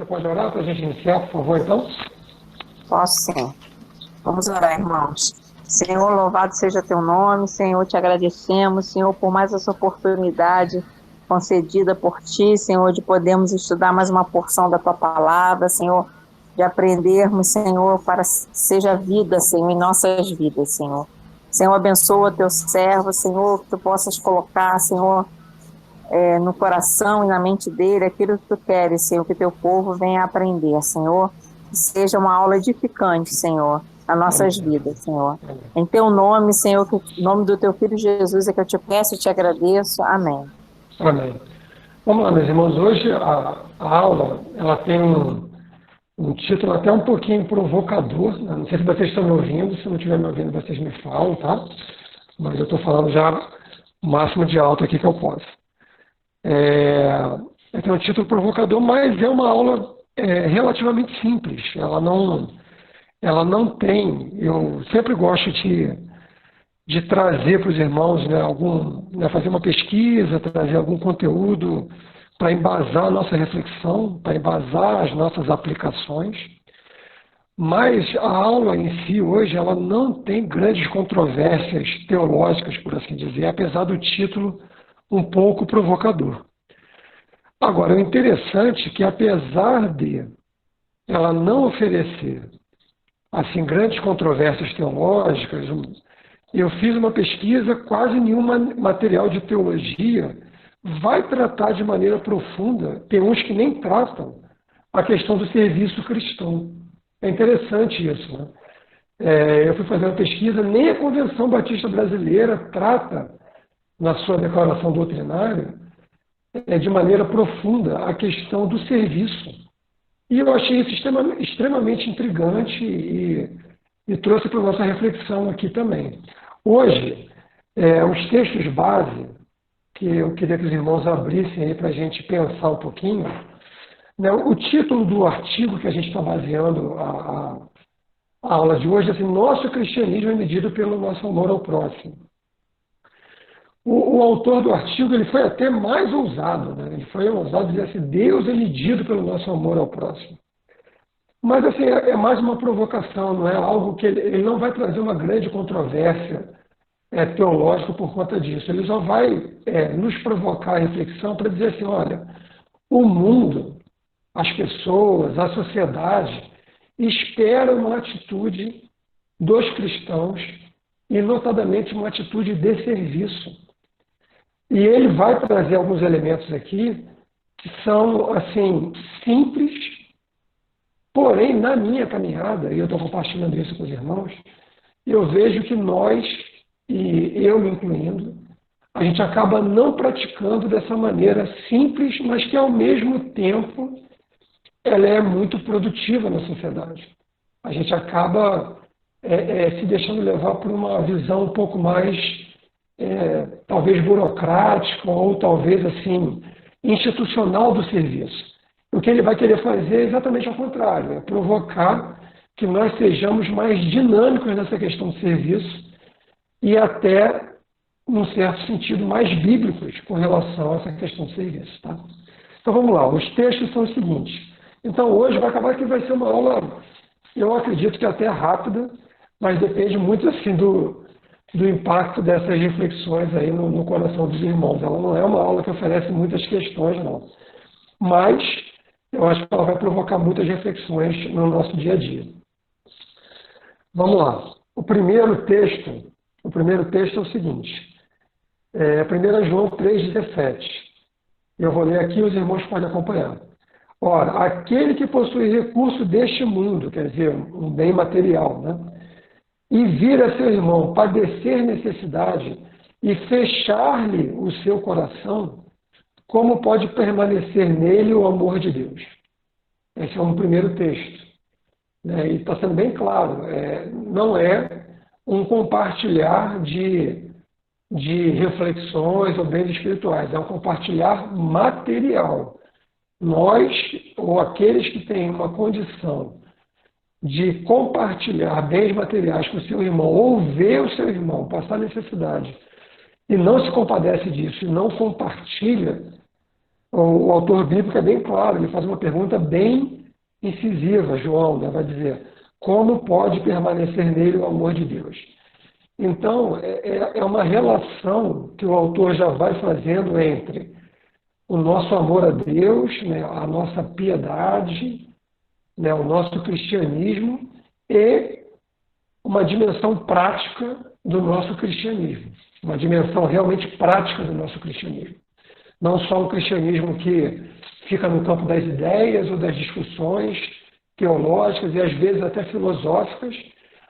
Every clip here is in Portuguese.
pode orar para a gente iniciar, por favor, então? Posso sim. Vamos orar, irmãos. Senhor, louvado seja teu nome. Senhor, te agradecemos, Senhor, por mais essa oportunidade concedida por ti, Senhor, de podermos estudar mais uma porção da tua palavra, Senhor, de aprendermos, Senhor, para que seja vida, Senhor, em nossas vidas, Senhor. Senhor, abençoa teu servo, Senhor, que tu possas colocar, Senhor, no coração e na mente dele aquilo que tu queres, Senhor, que teu povo venha aprender, Senhor, que seja uma aula edificante, Senhor, nas nossas vidas, Senhor. Em teu nome, Senhor, em nome do teu Filho Jesus é que eu te peço e te agradeço. Amém. Amém. Vamos lá, meus irmãos. Hoje a aula ela tem um título até um pouquinho provocador, né? Não sei se vocês estão me ouvindo, se não estiver me ouvindo, vocês me falam, tá? Mas eu estou falando já o máximo de alto aqui que eu posso. Tem um título provocador, mas é uma aula relativamente simples. Ela não tem. Eu sempre gosto de trazer para os irmãos, né, fazer uma pesquisa, trazer algum conteúdo para embasar a nossa reflexão, para embasar as nossas aplicações. Mas a aula em si hoje ela não tem grandes controvérsias teológicas, por assim dizer, apesar do título um pouco provocador. Agora, o interessante é que, apesar de ela não oferecer assim grandes controvérsias teológicas, eu fiz uma pesquisa, quase nenhum material de teologia vai tratar de maneira profunda, tem uns que nem tratam a questão do serviço cristão. É interessante isso, né? Eu fui fazer uma pesquisa, nem a Convenção Batista Brasileira trata, na sua declaração doutrinária, de maneira profunda a questão do serviço. E eu achei isso extremamente intrigante e trouxe para a nossa reflexão aqui também. Hoje, os textos base, que eu queria que os irmãos abrissem aí para a gente pensar um pouquinho, né, o título do artigo que a gente está baseando a aula de hoje é assim: Nosso cristianismo é medido pelo nosso amor ao próximo. O autor do artigo ele foi até mais ousado, né? Ele foi ousado dizer assim: Deus é medido pelo nosso amor ao próximo. Mas assim, é mais uma provocação, não é algo que ele não vai trazer uma grande controvérsia teológica por conta disso. Ele só vai nos provocar a reflexão para dizer assim: olha, o mundo, as pessoas, a sociedade esperam uma atitude dos cristãos e, notadamente, uma atitude de serviço. E ele vai trazer alguns elementos aqui que são, assim, simples, porém, na minha caminhada, e eu estou compartilhando isso com os irmãos, eu vejo que nós, e eu me incluindo, a gente acaba não praticando dessa maneira simples, mas que, ao mesmo tempo, ela é muito produtiva na sociedade. A gente acaba se deixando levar por uma visão um pouco mais talvez burocrática ou talvez assim institucional do serviço. O que ele vai querer fazer é exatamente ao contrário, é provocar que nós sejamos mais dinâmicos nessa questão do serviço e até, num certo sentido, mais bíblicos com relação a essa questão do serviço. Tá? Então vamos lá, os textos são os seguintes. Então hoje vai acabar que vai ser uma aula, eu acredito que até rápida, mas depende muito assim do impacto dessas reflexões aí no coração dos irmãos. Ela não é uma aula que oferece muitas questões, não. Mas eu acho que ela vai provocar muitas reflexões no nosso dia a dia. Vamos lá. O primeiro texto é o seguinte. 1 João 3,17. Eu vou ler aqui, os irmãos podem acompanhar. Ora, aquele que possui recurso deste mundo, quer dizer, um bem material, né? E vir a seu irmão padecer necessidade e fechar-lhe o seu coração, como pode permanecer nele o amor de Deus? Esse é um primeiro texto. E está sendo bem claro, não é um compartilhar de reflexões ou bens espirituais, é um compartilhar material. Nós, ou aqueles que têm uma condição de compartilhar bens materiais com o seu irmão, ou ver o seu irmão passar necessidade, e não se compadece disso, e não compartilha, o autor bíblico é bem claro, ele faz uma pergunta bem incisiva, João, né, vai dizer, como pode permanecer nele o amor de Deus? Então, é uma relação que o autor já vai fazendo entre o nosso amor a Deus, né, a nossa piedade, né, o nosso cristianismo e uma dimensão prática do nosso cristianismo, uma dimensão realmente prática do nosso cristianismo. Não só um cristianismo que fica no campo das ideias ou das discussões teológicas e às vezes até filosóficas,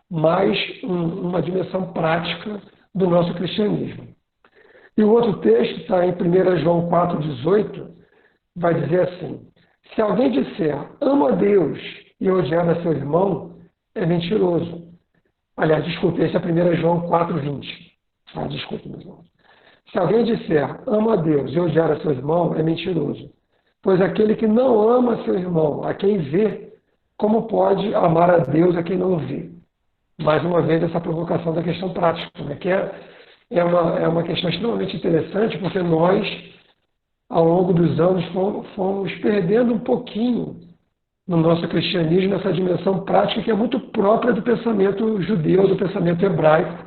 mas uma dimensão prática do nosso cristianismo. E o outro texto está em 1 João 4,18, vai dizer assim, se alguém disser, amo a Deus e odiar a seu irmão, é mentiroso. Aliás, desculpe, esse é 1 João 4,20. Desculpe, meu irmão. Se alguém disser, amo a Deus e odiar a seu irmão, é mentiroso. Pois aquele que não ama seu irmão, a quem vê, como pode amar a Deus a quem não vê? Mais uma vez, essa provocação da questão prática, né? Que é uma questão extremamente interessante, porque nós, ao longo dos anos, fomos perdendo um pouquinho no nosso cristianismo essa dimensão prática que é muito própria do pensamento judeu, do pensamento hebraico,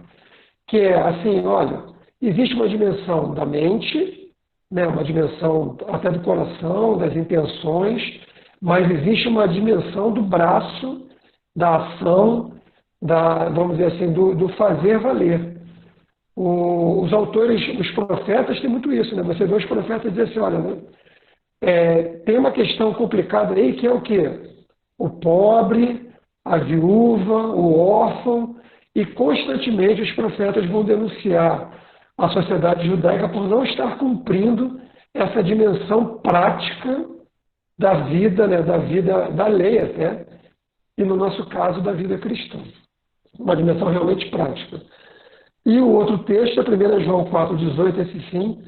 que é assim, olha, existe uma dimensão da mente, né, uma dimensão até do coração, das intenções, mas existe uma dimensão do braço, da ação, vamos dizer assim, do fazer valer. Os autores, os profetas têm muito isso, né? Você vê os profetas dizer assim, olha, né, tem uma questão complicada aí que é o quê? O pobre, a viúva, o órfão, e constantemente os profetas vão denunciar a sociedade judaica por não estar cumprindo essa dimensão prática da vida, né, da lei até, e no nosso caso da vida cristã. Uma dimensão realmente prática. E o outro texto é 1 João 4,18, esse sim,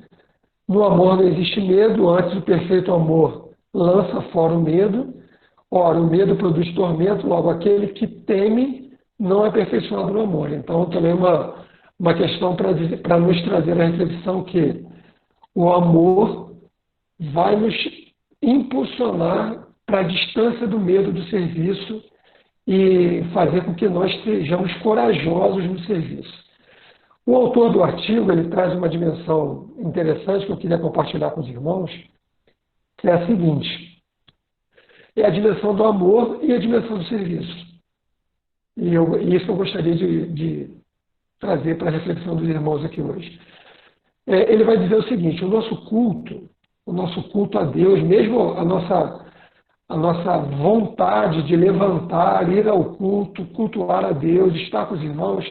no amor não existe medo, antes o perfeito amor lança fora o medo. Ora, o medo produz tormento, logo aquele que teme não é aperfeiçoado no amor. Então, também uma questão para nos trazer a reflexão que o amor vai nos impulsionar para a distância do medo do serviço e fazer com que nós sejamos corajosos no serviço. O autor do artigo ele traz uma dimensão interessante que eu queria compartilhar com os irmãos, que é a seguinte, é a dimensão do amor e a dimensão do serviço. E isso eu gostaria de trazer para a reflexão dos irmãos aqui hoje. Ele vai dizer o seguinte, o nosso culto a Deus, mesmo a nossa vontade de levantar, ir ao culto, cultuar a Deus, estar com os irmãos,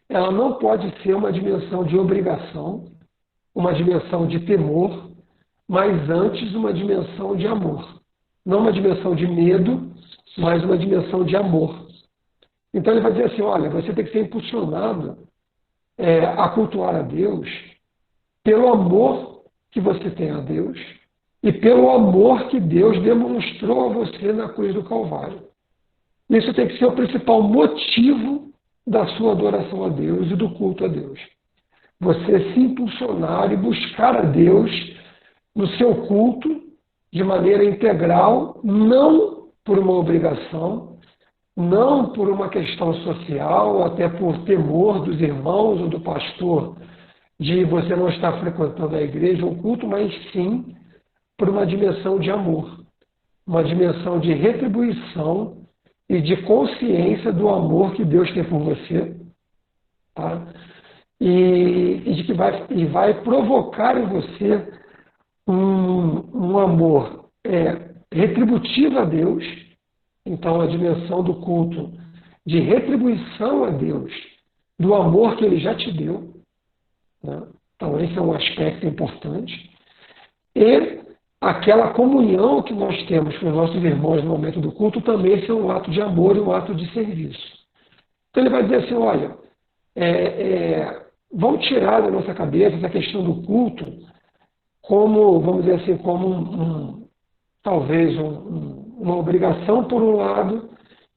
ela não pode ser uma dimensão de obrigação, uma dimensão de temor, mas antes uma dimensão de amor. Não uma dimensão de medo, mas uma dimensão de amor. Então ele vai dizer assim, olha, você tem que ser impulsionado a cultuar a Deus pelo amor que você tem a Deus e pelo amor que Deus demonstrou a você na cruz do Calvário. Isso tem que ser o principal motivo da sua adoração a Deus e do culto a Deus. Você se impulsionar e buscar a Deus no seu culto de maneira integral, não por uma obrigação, não por uma questão social, até por temor dos irmãos ou do pastor de você não estar frequentando a igreja ou o culto, mas sim por uma dimensão de amor, uma dimensão de retribuição e de consciência do amor que Deus tem por você, tá? E vai provocar em você um amor retributivo a Deus. Então, a dimensão do culto de retribuição a Deus, do amor que Ele já te deu, né? Então, esse é um aspecto importante. E aquela comunhão que nós temos com os nossos irmãos no momento do culto também é um ato de amor e um ato de serviço. Então, ele vai dizer assim, olha, vamos tirar da nossa cabeça essa questão do culto como, vamos dizer assim, como talvez uma obrigação por um lado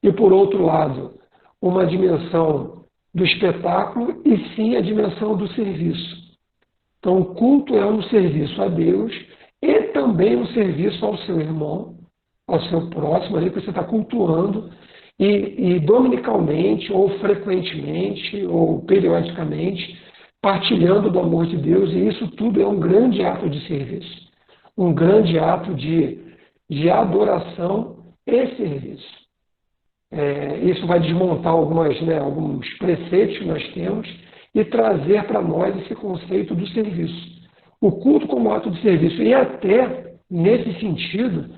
e por outro lado uma dimensão do espetáculo e sim a dimensão do serviço. Então o culto é um serviço a Deus e também um serviço ao seu irmão, ao seu próximo, ali que você está cultuando, e dominicalmente, ou frequentemente, ou periodicamente, partilhando do amor de Deus, e isso tudo é um grande ato de serviço, um grande ato de adoração e serviço. Isso vai desmontar alguns preceitos que nós temos e trazer para nós esse conceito do serviço. O culto como ato de serviço, e até, nesse sentido,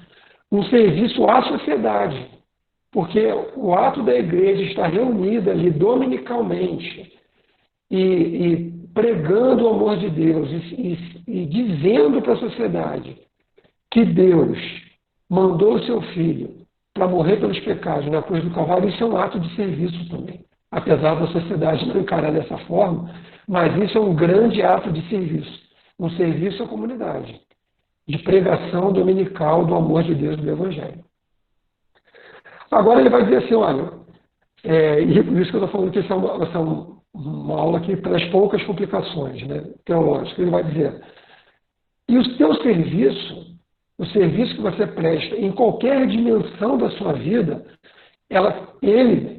um serviço à sociedade, porque o ato da igreja estar reunida ali dominicalmente e pregando o amor de Deus e dizendo para a sociedade que Deus mandou o seu Filho para morrer pelos pecados na cruz do Calvário, isso é um ato de serviço também. Apesar da sociedade não encarar dessa forma, mas isso é um grande ato de serviço. Um serviço à comunidade, de pregação dominical do amor de Deus do Evangelho. Agora ele vai dizer assim, olha, e por isso que eu estou falando que essa é uma aula que traz poucas complicações, né, teológicas. Ele vai dizer, e o seu serviço, o serviço que você presta em qualquer dimensão da sua vida,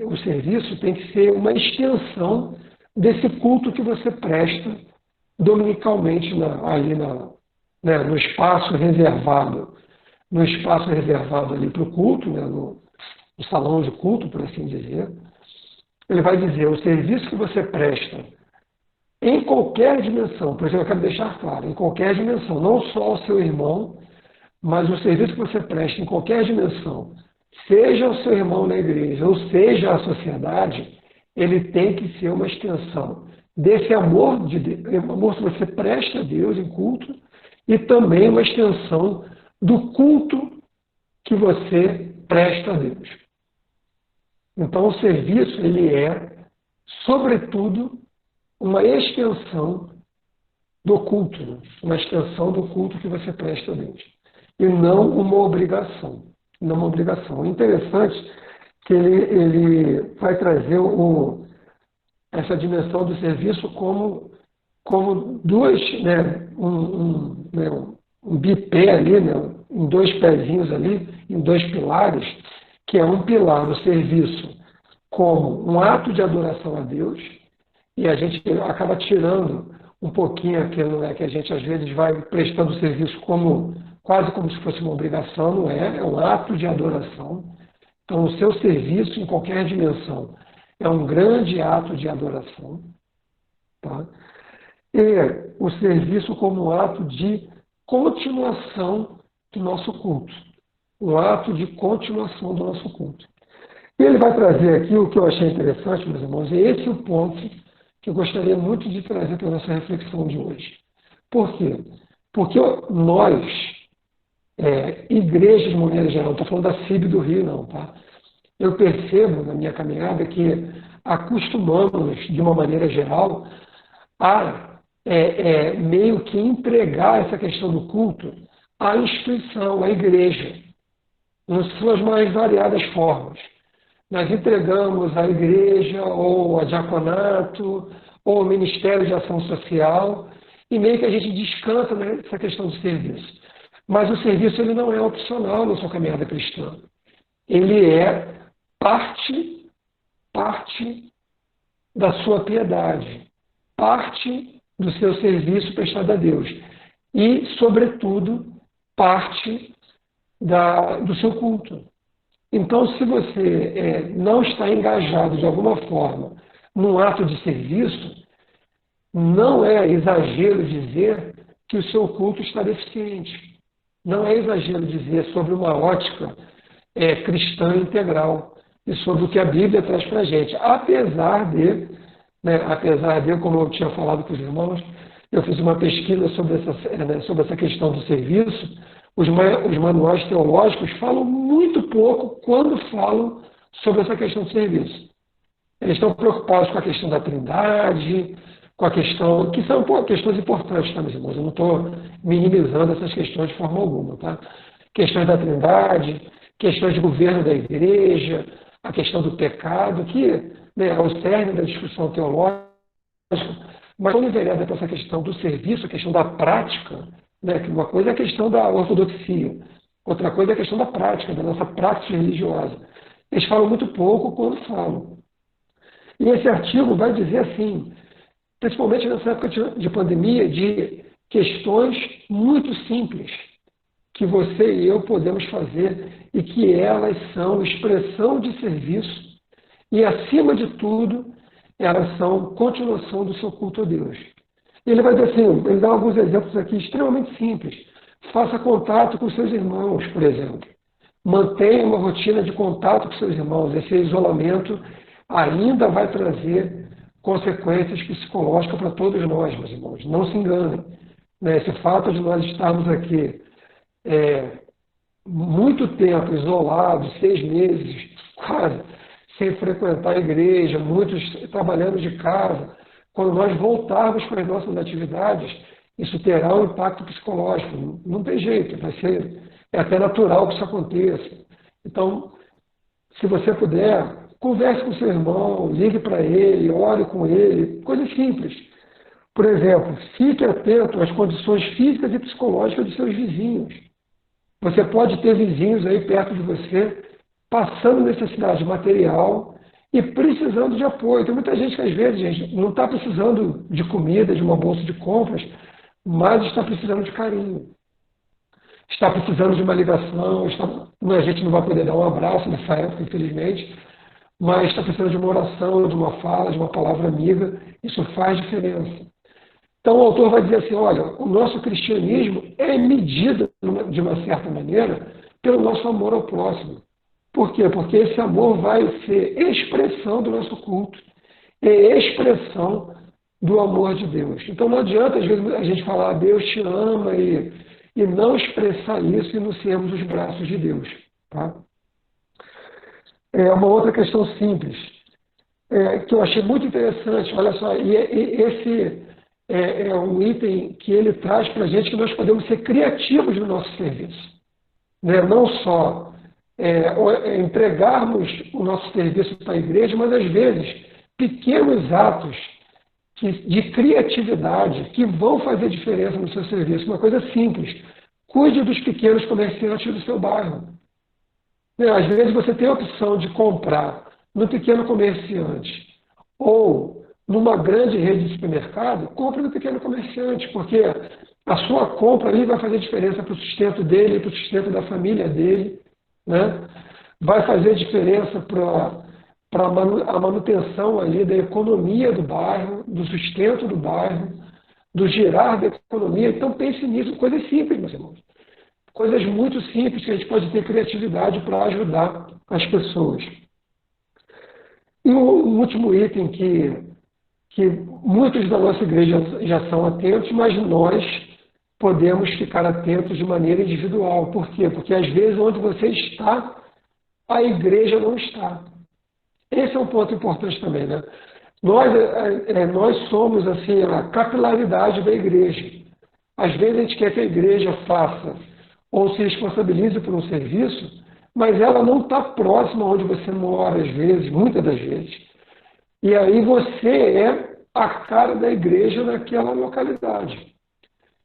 o serviço tem que ser uma extensão desse culto que você presta dominicalmente no espaço reservado, ali para o culto, né, no salão de culto, por assim dizer. Ele vai dizer, o serviço que você presta em qualquer dimensão, por exemplo, eu quero deixar claro, em qualquer dimensão, não só ao seu irmão, mas o serviço que você presta em qualquer dimensão, seja o seu irmão na igreja, ou seja a sociedade, ele tem que ser uma extensão desse amor que você presta a Deus em culto, e também uma extensão do culto que você presta a Deus. Então o serviço, ele é, sobretudo, uma extensão do culto, uma extensão do culto que você presta a Deus. E não uma obrigação. Não uma obrigação. O interessante é que ele vai trazer essa dimensão do serviço como duas, né, um bipé ali, né, em dois pezinhos ali, em dois pilares, que é um pilar do serviço como um ato de adoração a Deus, e a gente acaba tirando um pouquinho aquilo, né, que a gente às vezes vai prestando serviço quase como se fosse uma obrigação, não é? É um ato de adoração. Então, o seu serviço, em qualquer dimensão, é um grande ato de adoração. Tá? E o serviço como um ato de continuação do nosso culto. Um ato de continuação do nosso culto. E ele vai trazer aqui o que eu achei interessante, meus irmãos, e esse é o ponto que eu gostaria muito de trazer para a nossa reflexão de hoje. Por quê? Porque nós, igrejas de maneira geral, não estou falando da CIB do Rio, não, tá? Eu percebo na minha caminhada que acostumamos, de uma maneira geral, a meio que entregar essa questão do culto à instituição, à igreja, nas suas mais variadas formas. Nós entregamos à igreja, ou a diaconato, ou ao Ministério de Ação Social, e meio que a gente descansa nessa questão do serviço. Mas o serviço ele não é opcional na sua caminhada cristã. Ele é parte da sua piedade, parte do seu serviço prestado a Deus e, sobretudo, parte do seu culto. Então, se você não está engajado de alguma forma num ato de serviço, não é exagero dizer que o seu culto está deficiente. Não é exagero dizer sobre uma ótica cristã integral e sobre o que a Bíblia traz para a gente. Apesar de, como eu tinha falado com os irmãos, eu fiz uma pesquisa sobre essa questão do serviço. Os manuais teológicos falam muito pouco quando falam sobre essa questão do serviço. Eles estão preocupados com a questão da Trindade, com a questão, que são questões importantes, tá, meus irmãos? Eu não estou minimizando essas questões de forma alguma, tá? Questões da Trindade, questões de governo da igreja, a questão do pecado, que é o cerne da discussão teológica, mas quando envereda para essa questão do serviço, a questão da prática, né, que uma coisa é a questão da ortodoxia, Outra coisa é a questão da prática, da nossa prática religiosa. Eles falam muito pouco quando falam. E esse artigo vai dizer assim, principalmente nessa época de pandemia, de questões muito simples que você e eu podemos fazer e que elas são expressão de serviço e, acima de tudo, elas são continuação do seu culto a Deus. Ele vai dizer assim, ele dá alguns exemplos aqui extremamente simples. Faça contato com seus irmãos, por exemplo. Mantenha uma rotina de contato com seus irmãos. Esse isolamento ainda vai trazer consequências psicológicas para todos nós, meus irmãos. Não se enganem. Esse fato de nós estarmos aqui muito tempo isolados, 6 meses, quase, sem frequentar a igreja, muitos trabalhando de casa, quando nós voltarmos para as nossas atividades, isso terá um impacto psicológico. Não tem jeito, é até natural que isso aconteça. Então, se você puder, converse com seu irmão, ligue para ele, ore com ele, coisas simples. Por exemplo, fique atento às condições físicas e psicológicas dos seus vizinhos. Você pode ter vizinhos aí perto de você, passando necessidade material e precisando de apoio. Tem muita gente que, às vezes, gente, não está precisando de comida, de uma bolsa de compras, mas está precisando de carinho. Está precisando de uma ligação, a gente não vai poder dar um abraço nessa época, infelizmente, mas está precisando de uma oração, de uma fala, de uma palavra amiga. Isso faz diferença. Então o autor vai dizer assim, olha, o nosso cristianismo é medido, de uma certa maneira, pelo nosso amor ao próximo. Por quê? Porque esse amor vai ser expressão do nosso culto, é expressão do amor de Deus. Então não adianta, às vezes, a gente falar, Deus te ama, e não expressar isso e não sermos os braços de Deus. Tá? Uma outra questão simples, que eu achei muito interessante, olha só, e esse é um item que ele traz para a gente, que nós podemos ser criativos no nosso serviço. Não só entregarmos o nosso serviço para a igreja, mas às vezes pequenos atos de criatividade que vão fazer diferença no seu serviço. Uma coisa simples, cuide dos pequenos comerciantes do seu bairro. Às vezes você tem a opção de comprar no pequeno comerciante ou numa grande rede de supermercado, compre no pequeno comerciante, porque a sua compra ali vai fazer diferença para o sustento dele, para o sustento da família dele, né? Vai fazer diferença para a manutenção ali da economia do bairro, do sustento do bairro, do girar da economia. Então pense nisso, coisas simples, meus irmãos. Coisas muito simples que a gente pode ter criatividade para ajudar as pessoas. E o último item que muitos da nossa igreja já são atentos, mas nós podemos ficar atentos de maneira individual. Por quê? Porque às vezes onde você está, a igreja não está. Esse é um ponto importante também, né? Nós somos assim a capilaridade da igreja. Às vezes a gente quer que a igreja faça ou se responsabilize por um serviço, mas ela não está próxima onde você mora, às vezes, muitas das vezes. E aí você é a cara da igreja naquela localidade.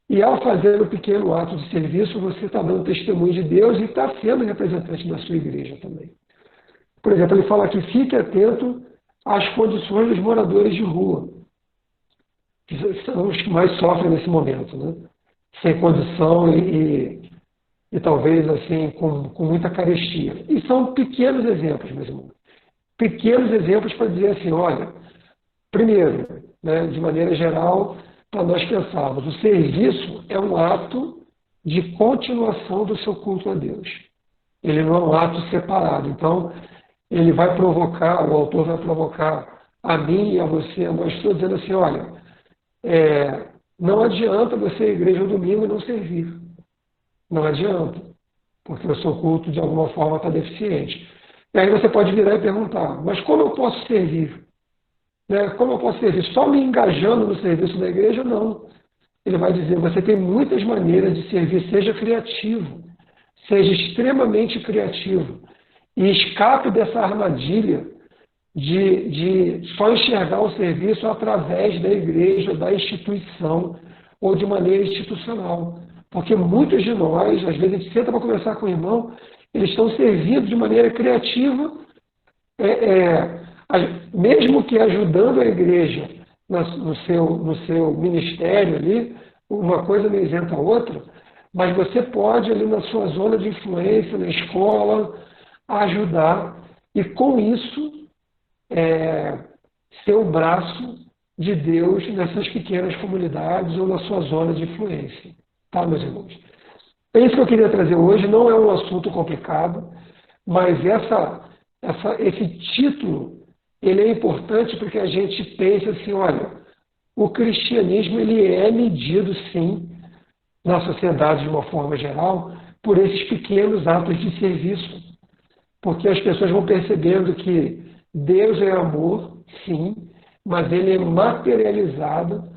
E ao fazer um pequeno ato de serviço, você está dando testemunho de Deus e está sendo representante da sua igreja também. Por exemplo, ele fala aqui, fique atento às condições dos moradores de rua, que são os que mais sofrem nesse momento, né? Sem condição e talvez assim com muita carestia. E são pequenos exemplos, meus irmãos. Pequenos exemplos para dizer assim, olha, primeiro, né, de maneira geral, para nós pensarmos, o serviço é um ato de continuação do seu culto a Deus. Ele não é um ato separado. Então, ele vai provocar, o autor vai provocar a mim e a você, a nós todos, dizendo assim, olha, não adianta você ir à igreja no domingo e não servir. Não adianta, porque o seu culto, de alguma forma, está deficiente. E aí você pode virar e perguntar, mas como eu posso servir? Como eu posso servir? Só me engajando no serviço da igreja? Não. Ele vai dizer, você tem muitas maneiras de servir, seja criativo, seja extremamente criativo, e escape dessa armadilha de só enxergar o serviço através da igreja, da instituição, ou de maneira institucional. Porque muitos de nós, às vezes a gente senta para conversar com o irmão, eles estão servindo de maneira criativa, mesmo que ajudando a igreja no seu ministério ali, uma coisa não isenta a outra, mas você pode ali na sua zona de influência, na escola, ajudar e com isso ser o braço de Deus nessas pequenas comunidades ou na sua zona de influência. Tá, meus irmãos? É isso que eu queria trazer hoje. Não é um assunto complicado, mas esse título ele é importante porque a gente pense assim, olha, o cristianismo ele é medido, sim, na sociedade de uma forma geral, por esses pequenos atos de serviço. Porque as pessoas vão percebendo que Deus é amor, sim, mas ele é materializado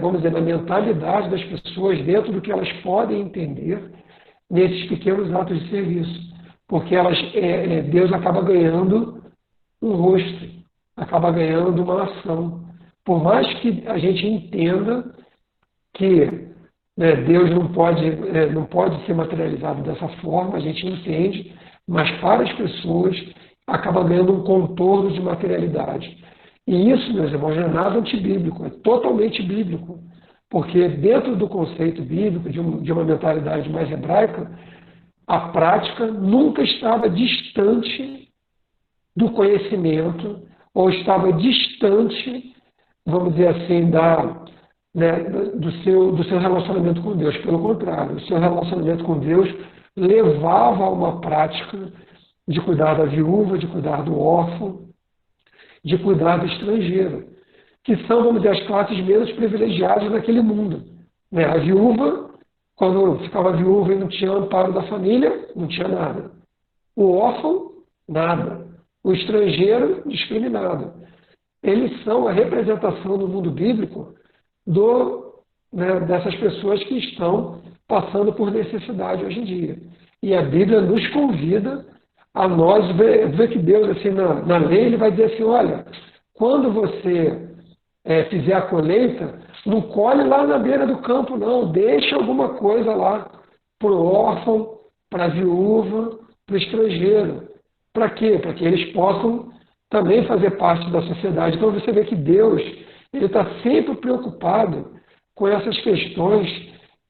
vamos dizer, na mentalidade das pessoas, dentro do que elas podem entender, nesses pequenos atos de serviço. Porque Deus acaba ganhando um rosto, acaba ganhando uma ação. Por mais que a gente entenda que Deus não pode ser materializado dessa forma, a gente entende, mas para as pessoas acaba ganhando um contorno de materialidade. E isso, meus irmãos, não é nada antibíblico, é totalmente bíblico. Porque dentro do conceito bíblico, de uma mentalidade mais hebraica, a prática nunca estava distante do conhecimento, ou estava distante, vamos dizer assim, do seu relacionamento com Deus. Pelo contrário, o seu relacionamento com Deus levava a uma prática de cuidar da viúva, de cuidar do órfão, de cuidar do estrangeiro, que são, vamos dizer, as classes menos privilegiadas daquele mundo. A viúva, quando ficava viúva e não tinha amparo da família, não tinha nada. O órfão, nada. O estrangeiro, discriminado. Eles são a representação no mundo bíblico dessas pessoas que estão passando por necessidade hoje em dia. E a Bíblia nos convida a nós ver que Deus, assim, na lei, ele vai dizer assim, olha, quando você fizer a colheita, não colhe lá na beira do campo, não. Deixa alguma coisa lá para o órfão, para a viúva, para o estrangeiro. Para quê? Para que eles possam também fazer parte da sociedade. Então você vê que Deus ele está sempre preocupado com essas questões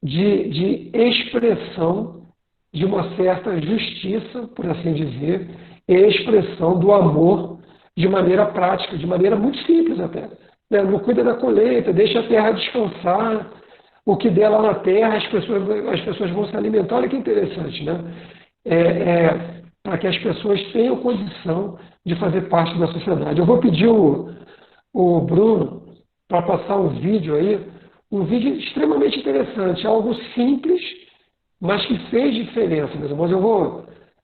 de expressão de uma certa justiça, por assim dizer, e expressão do amor de maneira prática, de maneira muito simples até. Não cuida da colheita, deixa a terra descansar, o que der lá na terra as pessoas vão se alimentar. Olha que interessante, né? Para que as pessoas tenham condição de fazer parte da sociedade. Eu vou pedir o Bruno para passar um vídeo aí, um vídeo extremamente interessante, algo simples, mas que fez diferença, meus irmãos.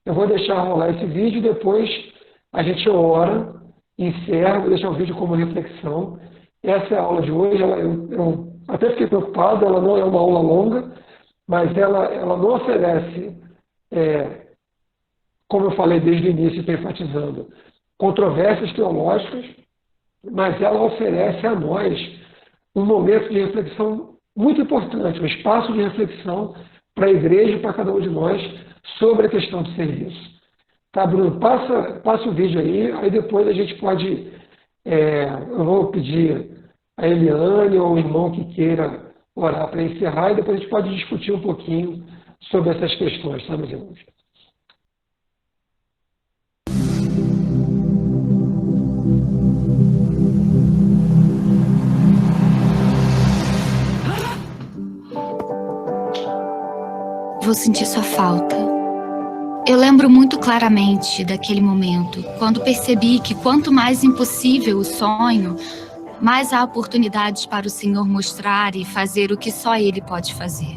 Eu vou deixar rolar esse vídeo e depois a gente ora, encerra, vou deixar o vídeo como reflexão. Essa é a aula de hoje. Eu até fiquei preocupado, ela não é uma aula longa, mas ela não oferece, como eu falei desde o início, estou enfatizando, controvérsias teológicas, mas ela oferece a nós um momento de reflexão muito importante, um espaço de reflexão para a igreja e para cada um de nós sobre a questão do serviço. Tá, Bruno? Passa o vídeo aí depois a gente pode... eu vou pedir a Eliane ou o irmão que queira orar para encerrar e depois a gente pode discutir um pouquinho sobre essas questões, tá, meus irmãos? Vou sentir sua falta. Eu lembro muito claramente daquele momento, quando percebi que quanto mais impossível o sonho, mais há oportunidades para o Senhor mostrar e fazer o que só Ele pode fazer.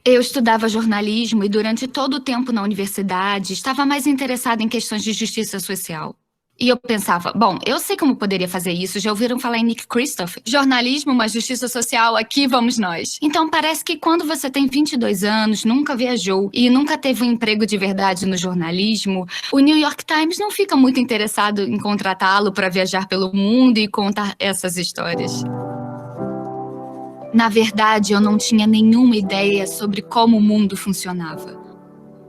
Eu estudava jornalismo e durante todo o tempo na universidade estava mais interessada em questões de justiça social. E eu pensava, bom, eu sei como poderia fazer isso, já ouviram falar em Nick Kristof? Jornalismo, uma justiça social, aqui vamos nós. Então parece que quando você tem 22 anos, nunca viajou e nunca teve um emprego de verdade no jornalismo, o New York Times não fica muito interessado em contratá-lo para viajar pelo mundo e contar essas histórias. Na verdade, eu não tinha nenhuma ideia sobre como o mundo funcionava.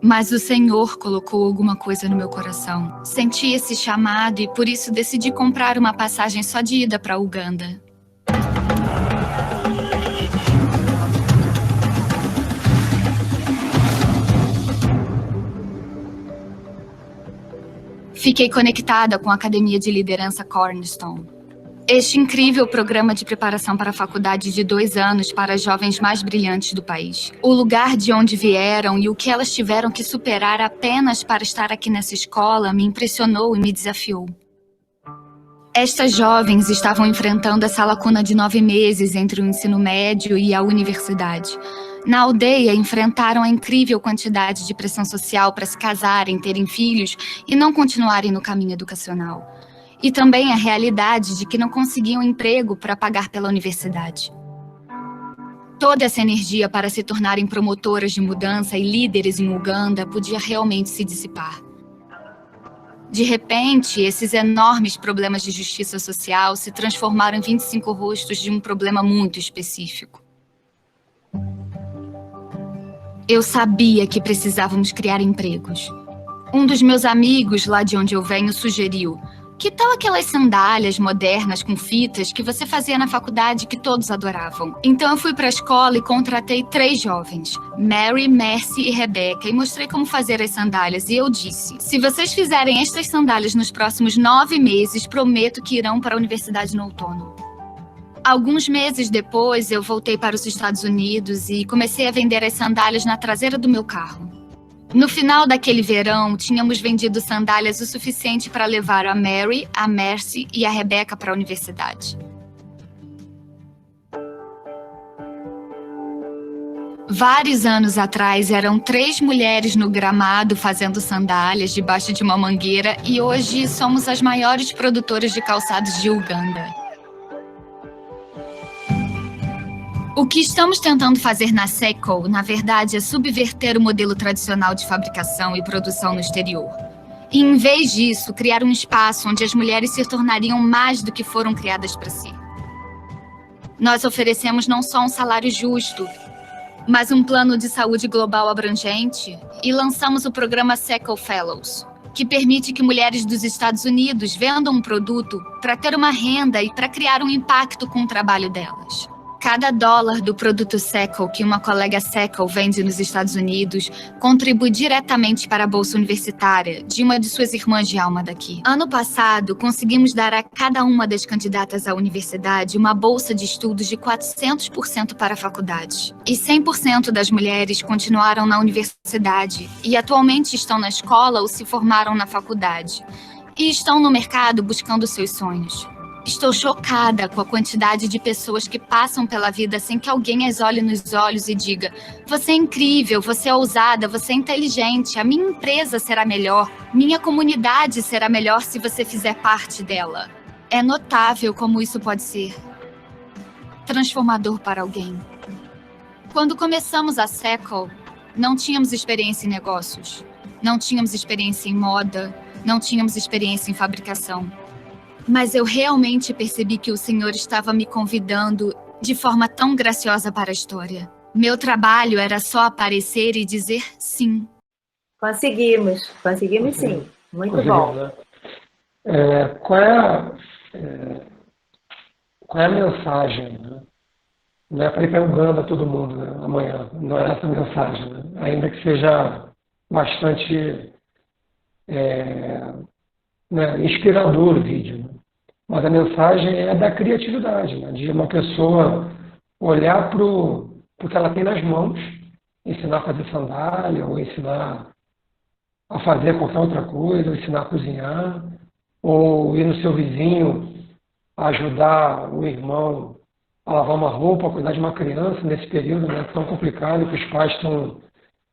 Mas o Senhor colocou alguma coisa no meu coração. Senti esse chamado e por isso decidi comprar uma passagem só de ida para Uganda. Fiquei conectada com a Academia de Liderança Cornerstone. Este incrível programa de preparação para a faculdade de 2 anos para as jovens mais brilhantes do país. O lugar de onde vieram e o que elas tiveram que superar apenas para estar aqui nessa escola me impressionou e me desafiou. Estas jovens estavam enfrentando essa lacuna de 9 meses entre o ensino médio e a universidade. Na aldeia, enfrentaram a incrível quantidade de pressão social para se casarem, terem filhos e não continuarem no caminho educacional. E também a realidade de que não conseguiam emprego para pagar pela universidade. Toda essa energia para se tornarem promotoras de mudança e líderes em Uganda podia realmente se dissipar. De repente, esses enormes problemas de justiça social se transformaram em 25 rostos de um problema muito específico. Eu sabia que precisávamos criar empregos. Um dos meus amigos, lá de onde eu venho, sugeriu: que tal aquelas sandálias modernas com fitas que você fazia na faculdade que todos adoravam? Então eu fui para a escola e contratei 3 jovens, Mary, Mercy e Rebecca, e mostrei como fazer as sandálias. E eu disse: se vocês fizerem estas sandálias nos próximos 9 meses, prometo que irão para a universidade no outono. Alguns meses depois, eu voltei para os Estados Unidos e comecei a vender as sandálias na traseira do meu carro. No final daquele verão, tínhamos vendido sandálias o suficiente para levar a Mary, a Mercy e a Rebecca para a universidade. Vários anos atrás, eram 3 mulheres no gramado fazendo sandálias debaixo de uma mangueira e hoje somos as maiores produtoras de calçados de Uganda. O que estamos tentando fazer na Seco, na verdade, é subverter o modelo tradicional de fabricação e produção no exterior. E, em vez disso, criar um espaço onde as mulheres se tornariam mais do que foram criadas para si. Nós oferecemos não só um salário justo, mas um plano de saúde global abrangente e lançamos o programa Seco Fellows, que permite que mulheres dos Estados Unidos vendam um produto para ter uma renda e para criar um impacto com o trabalho delas. Cada dólar do produto Seco que uma colega Seco vende nos Estados Unidos contribui diretamente para a bolsa universitária de uma de suas irmãs de alma daqui. Ano passado, conseguimos dar a cada uma das candidatas à universidade uma bolsa de estudos de 400% para a faculdade. E 100% das mulheres continuaram na universidade e atualmente estão na escola ou se formaram na faculdade. E estão no mercado buscando seus sonhos. Estou chocada com a quantidade de pessoas que passam pela vida sem que alguém as olhe nos olhos e diga: você é incrível, você é ousada, você é inteligente, a minha empresa será melhor, minha comunidade será melhor se você fizer parte dela. É notável como isso pode ser transformador para alguém. Quando começamos a Seco, não tínhamos experiência em negócios, não tínhamos experiência em moda, não tínhamos experiência em fabricação. Mas eu realmente percebi que o Senhor estava me convidando de forma tão graciosa para a história. Meu trabalho era só aparecer e dizer sim. Conseguimos sim. Muito bom. Né? Qual é a mensagem? Né? Não é para ir para Uganda todo mundo, né? Amanhã. Não é essa a mensagem. Né? Ainda que seja bastante inspirador o vídeo. Né? Mas a mensagem é da criatividade, né? De uma pessoa olhar para o que ela tem nas mãos, ensinar a fazer sandália, ou ensinar a fazer qualquer outra coisa, ou ensinar a cozinhar, ou ir no seu vizinho ajudar o irmão a lavar uma roupa, a cuidar de uma criança nesse período, né, tão complicado, que os pais estão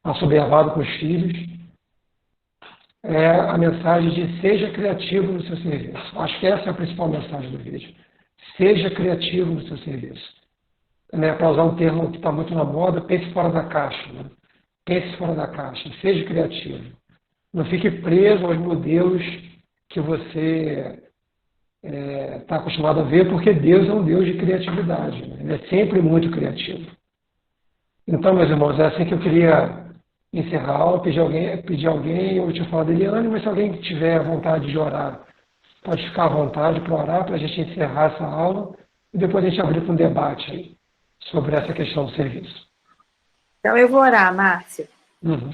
assoberbados com os filhos. é a mensagem de seja criativo no seu serviço. Acho que essa é a principal mensagem do vídeo. Seja criativo no seu serviço. Né, para usar um termo que está muito na moda, pense fora da caixa. Né? Pense fora da caixa, seja criativo. Não fique preso aos modelos que você está acostumado a ver, porque Deus é um Deus de criatividade. Né? Ele é sempre muito criativo. Então, meus irmãos, é assim que eu queria encerrar a aula, pedir alguém, eu tinha falado, Eliane, mas se alguém tiver vontade de orar, pode ficar à vontade para orar, para a gente encerrar essa aula, e depois a gente abrir para um debate aí sobre essa questão do serviço. Então eu vou orar, Márcio. Uhum.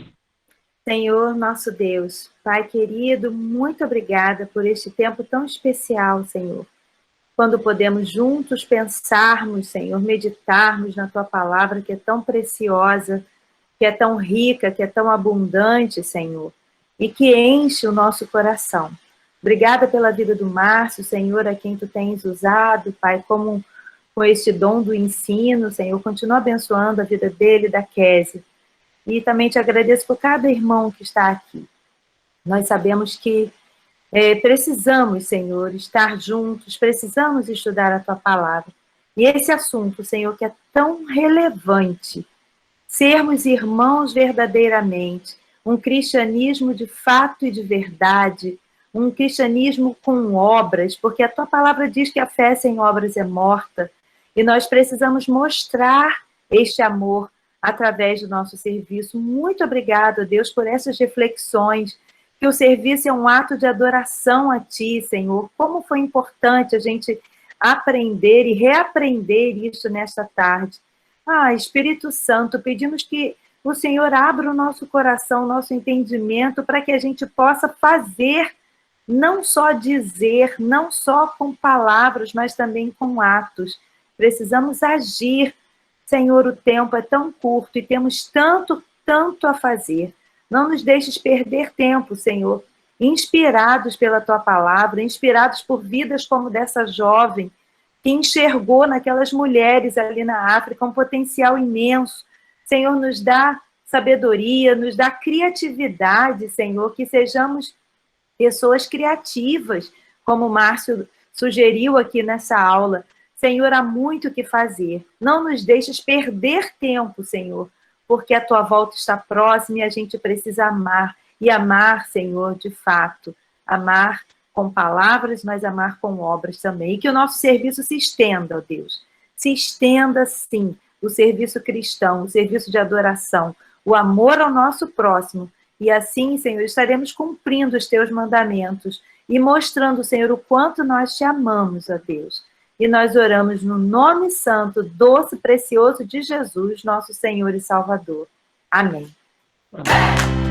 Senhor, nosso Deus, Pai querido, muito obrigada por este tempo tão especial, Senhor. Quando podemos juntos pensarmos, Senhor, meditarmos na Tua palavra que é tão preciosa, que é tão rica, que é tão abundante, Senhor, e que enche o nosso coração. Obrigada pela vida do Márcio, Senhor, a quem Tu tens usado, Pai, como com este dom do ensino, Senhor, continua abençoando a vida dele e da Kézia. E também te agradeço por cada irmão que está aqui. Nós sabemos que precisamos, Senhor, estar juntos, precisamos estudar a Tua palavra. E esse assunto, Senhor, que é tão relevante, sermos irmãos verdadeiramente, um cristianismo de fato e de verdade, um cristianismo com obras, porque a Tua palavra diz que a fé sem obras é morta, e nós precisamos mostrar este amor através do nosso serviço. Muito obrigada, Deus, por essas reflexões, que o serviço é um ato de adoração a Ti, Senhor. Como foi importante a gente aprender e reaprender isso nesta tarde. Espírito Santo, pedimos que o Senhor abra o nosso coração, o nosso entendimento, para que a gente possa fazer, não só dizer, não só com palavras, mas também com atos. Precisamos agir. Senhor, o tempo é tão curto e temos tanto a fazer. Não nos deixes perder tempo, Senhor, inspirados pela Tua palavra, inspirados por vidas como dessa jovem, que enxergou naquelas mulheres ali na África um potencial imenso. Senhor, nos dá sabedoria, nos dá criatividade, Senhor, que sejamos pessoas criativas, como o Márcio sugeriu aqui nessa aula. Senhor, há muito o que fazer. Não nos deixes perder tempo, Senhor, porque a Tua volta está próxima e a gente precisa amar. E amar, Senhor, de fato. Amar com palavras, mas amar com obras também. E que o nosso serviço se estenda, ó Deus. Se estenda, sim, o serviço cristão, o serviço de adoração, o amor ao nosso próximo. E assim, Senhor, estaremos cumprindo os Teus mandamentos e mostrando, Senhor, o quanto nós Te amamos, ó Deus. E nós oramos no nome santo, doce, precioso de Jesus, nosso Senhor e Salvador. Amém. Amém.